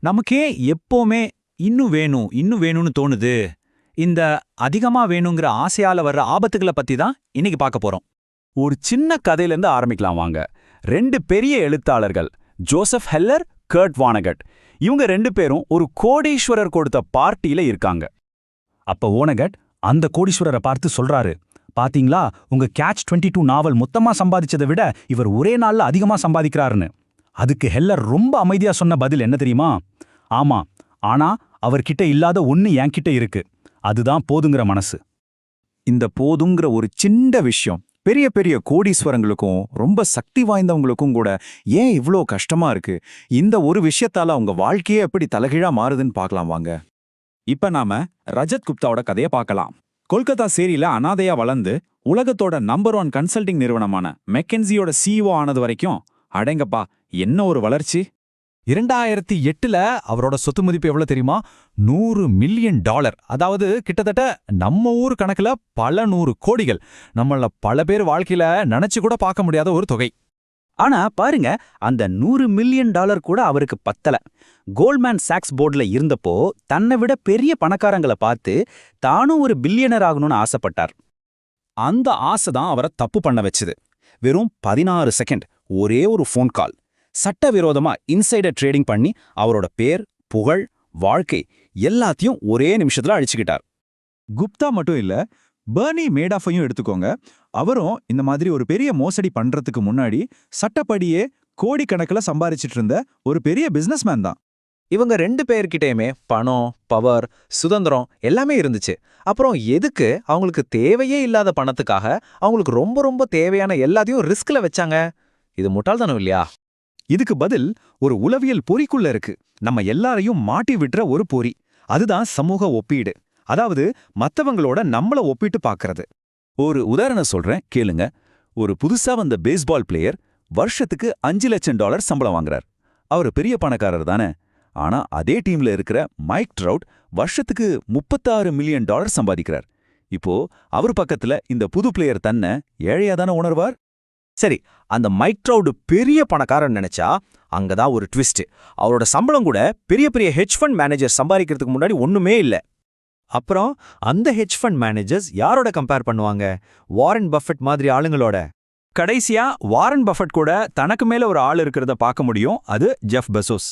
நமக்கே எப்போவுமே இன்னும் வேணும் இன்னும் வேணும்னு தோணுது. இந்த அதிகமா வேணுங்கிற ஆசையால வர்ற ஆபத்துகளை பத்தி தான் இன்னைக்கு பார்க்க போறோம். ஒரு சின்ன கதையிலேருந்து ஆரம்பிக்கலாம் வாங்க. ரெண்டு பெரிய எழுத்தாளர்கள், ஜோசப் ஹெல்லர், கர்ட் வானகட். இவங்க ரெண்டு பேரும் ஒரு கோடீஸ்வரர் கொடுத்த பார்ட்டியில இருக்காங்க. அப்ப ஓனகட் அந்த கோடீஸ்வரரை பார்த்து சொல்றாரு, பாத்தீங்களா, உங்க கேட்ச் 22 நாவல் மொத்தமா சம்பாதிச்சதை விட இவர் ஒரே நாள்ல அதிகமா சம்பாதிக்கிறாருன்னு. அதுக்கு ஹெல்லர் ரொம்ப அமைதியா சொன்ன பதில் என்ன தெரியுமா? ஆமா, ஆனா அவர்கிட்ட இல்லாத ஒன்னு என்கிட்ட இருக்கு, அதுதான் போதுங்கிற மனசு. இந்த போதுங்கிற ஒரு சின்ன விஷயம் பெரிய பெரிய கோடீஸ்வரங்களுக்கும் ரொம்ப சக்தி வாய்ந்தவங்களுக்கும் கூட ஏன் இவ்ளோ கஷ்டமா இருக்கு? இந்த ஒரு விஷயத்தால அவங்க வாழ்க்கையே எப்படி தலைகீழா மாறுதுன்னு பார்க்கலாம் வாங்க. இப்ப நாம ரஜத் குப்தாவோட கதையை பார்க்கலாம். கொல்கத்தா சேரியில அனாதையா வளர்ந்து உலகத்தோட நம்பர் 1 கன்சல்டிங் நிறுவனமான மெக்கன்சியோட CEO ஆனது வரைக்கும் அடேங்கப்பா என்ன ஒரு வளர்ச்சி! 2008ல அவரோட சொத்து மதிப்பு எவ்வளவு தெரியுமா? $100 மில்லியன். அதாவது கிட்டத்தட்ட நம்ம ஊர் கணக்குல பல 100 கோடிகள். நம்மள பல பேர் வாழ்க்கையில நினைச்சு கூட பார்க்க முடியாத ஒரு தொகை. ஆனா பாருங்க, அந்த $100 மில்லியன் கூட அவருக்கு பத்தல. கோல்ட்மேன் சாக்ஸ் போர்டுல இருந்தப்போ தன்னை விட பெரிய பணக்காரங்களை பார்த்து தானும் ஒரு பில்லியனர் ஆகணும்னு ஆசைப்பட்டார். அந்த ஆசை தான் அவரை தப்பு பண்ண வச்சுது. வெறும் 16 செகண்ட் ஒரே ஒரு ஃபோன் கால் சட்டவிரோதமா இன்சைடர் ட்ரேடிங் பண்ணி அவரோட பேர், புகழ், வாழ்க்கை எல்லாத்தையும் ஒரே நிமிஷத்துல அழிச்சுக்கிட்டார். குப்தா மட்டும் இல்ல, பர்னி மேடாஃபையும் எடுத்துக்கோங்க. அவரும் இந்த மாதிரி ஒரு பெரிய மோசடி பண்றதுக்கு முன்னாடி சட்டப்படியே கோடிக்கணக்கில் சம்பாரிச்சிட்டு இருந்த ஒரு பெரிய பிசினஸ்மேன் தான். இவங்க 2 பேர்கிட்டயுமே பணம், பவர், சுதந்திரம் எல்லாமே இருந்துச்சு. அப்புறம் எதுக்கு அவங்களுக்கு தேவையே இல்லாத பணத்துக்காக அவங்களுக்கு ரொம்ப ரொம்ப தேவையான எல்லாத்தையும் ரிஸ்க்ல வச்சாங்க? இது முட்டாள்தானம் இல்லையா? இதுக்கு பதில் ஒரு உளவியல் பொறிக்குள்ள இருக்கு. நம்ம எல்லாரையும் மாட்டி விட்டுற ஒரு பொறி. அதுதான் சமூக ஒப்பீடு. அதாவது மத்தவங்களோட நம்மள ஒப்பிட்டு பார்க்கறது. ஒரு உதாரணம் சொல்றேன், கேளுங்க. ஒரு புதுசா வந்த பேஸ்பால் பிளேயர் வருஷத்துக்கு $5 லட்சம் சம்பளம் வாங்குறார். அவர் பெரிய பணக்காரர் தானே. ஆனா அதே டீம்ல இருக்கிற மைக் ட்ரவுட் வருஷத்துக்கு $36 மில்லியன் சம்பாதிக்கிறார். இப்போ அவர் பக்கத்துல இந்த புது பிளேயர் தன்னை ஏழையா தானே உணர்வார்? சரி, அந்த மைக் ட்ரவுட் பெரிய பணக்காரன் நினைச்சா அங்கதான் ஒரு ட்விஸ்ட். அவரோட சம்பளம் கூட பெரிய பெரிய ஹெட்ஜ் ஃபண்ட் மேனேஜர் சம்பாதிக்கிறதுக்கு முன்னாடி ஒண்ணுமே இல்ல. அப்புறம் அந்த ஹெட்ஜ் ஃபண்ட் மேனேஜர்ஸ் யாரோட கம்பேர் பண்ணுவாங்க? வாரன் பஃபெட் மாதிரி ஆளுங்களோட. கடைசியா வாரன் பஃபெட் கூட தனக்கு மேல ஒரு ஆள் இருக்கிறத பார்க்க முடியும். அது ஜெஃப் பெசோஸ்.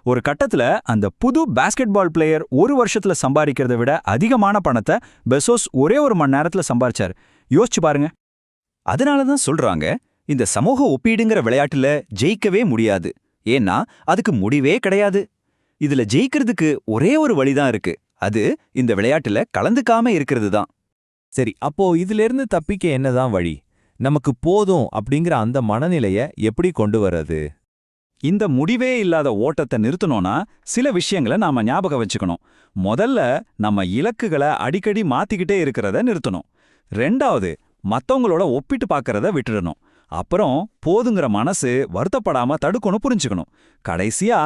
ஒரு கட்டத்துல அந்த புது பாஸ்கெட்பால் பிளேயர் ஒரு வருஷத்துல சம்பாதிக்கிறத விட அதிகமான பணத்தை பெசோஸ் ஒரே ஒரு மணி நேரத்துல சம்பாரிச்சார். யோசிச்சு பாருங்க. அதனாலதான் சொல்றாங்க, இந்த சமூக ஒப்பீடுங்கிற விளையாட்டுல ஜெயிக்கவே முடியாது. ஏன்னா அதுக்கு முடிவே கிடையாது. இதுல ஜெயிக்கிறதுக்கு ஒரே ஒரு வழிதான் இருக்கு. அது இந்த விளையாட்டுல கலந்துக்காம இருக்கிறது தான். சரி, அப்போ இதிலிருந்து தப்பிக்க என்னதான் வழி? நமக்கு போதும் அப்படிங்கிற அந்த மனநிலைய எப்படி கொண்டு வர்றது? இந்த முடிவே இல்லாத ஓட்டத்தை நிறுத்தணும்னா சில விஷயங்களை நாம ஞாபகம் வச்சுக்கணும். முதல்ல நம்ம இலக்குகளை அடிக்கடி மாத்திக்கிட்டே இருக்கிறத நிறுத்தணும். 2வது, மத்தவங்களோட ஒப்பிட்டு பார்க்கறத விட்டுடணும். அப்புறம் போதுங்கிற மனசு வருத்தப்படாம தடுக்கணும் புரிஞ்சுக்கணும். கடைசியா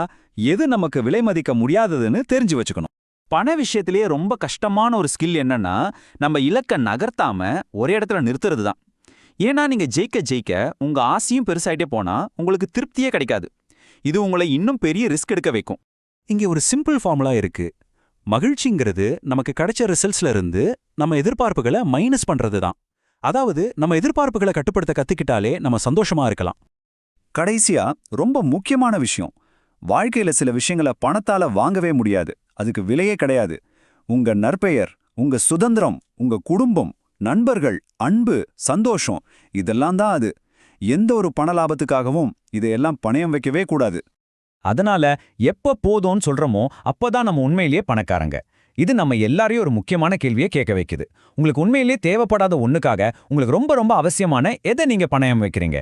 எது நமக்கு விலை மதிக்க முடியாததுன்னு தெரிஞ்சு வச்சுக்கணும். பண விஷயத்திலேயே ரொம்ப கஷ்டமான ஒரு ஸ்கில் என்னன்னா, நம்ம இலக்க நகர்த்தாம ஒரே இடத்துல நிறுத்துறது தான். ஏன்னா நீங்க ஜெயிக்க ஜெயிக்க உங்க ஆசையும் பெருசாயிட்டே போனா உங்களுக்கு திருப்தியே கிடைக்காது. இது உங்களை இன்னும் பெரிய ரிஸ்க் எடுக்க வைக்கும். இங்கே ஒரு சிம்பிள் ஃபார்முலா இருக்கு. மகிழ்ச்சிங்கிறது நமக்கு கிடைச்ச ரிசல்ட்ஸ்ல இருந்து நம்ம எதிர்பார்ப்புகளை மைனஸ் பண்றது தான். அதாவது நம்ம எதிர்பார்ப்புகளை கட்டுப்படுத்த கத்துக்கிட்டாலே நம்ம சந்தோஷமா இருக்கலாம். கடைசியா ரொம்ப முக்கியமான விஷயம், வாழ்க்கையில சில விஷயங்களை பணத்தால வாங்கவே முடியாது. அதுக்கு விலையே கிடையாது. உங்க நற்பெயர், உங்க சுதந்திரம், உங்க குடும்பம், நண்பர்கள், அன்பு, சந்தோஷம், இதெல்லாம் தான் அது. எந்த ஒரு பண லாபத்துக்காகவும் இதையெல்லாம் பணயம் வைக்கவே கூடாது. அதனால எப்ப போதும்னு சொல்றோமோ அப்பதான் நம்ம உண்மையிலேயே பணக்காரங்க. இது நம்ம எல்லாரையும் ஒரு முக்கியமான கேள்வியை கேட்க வைக்குது. உங்களுக்கு உண்மையிலேயே தேவைப்படாத ஒண்ணுக்காக உங்களுக்கு ரொம்ப ரொம்ப அவசியமான எதை நீங்க பணயம் வைக்கிறீங்க?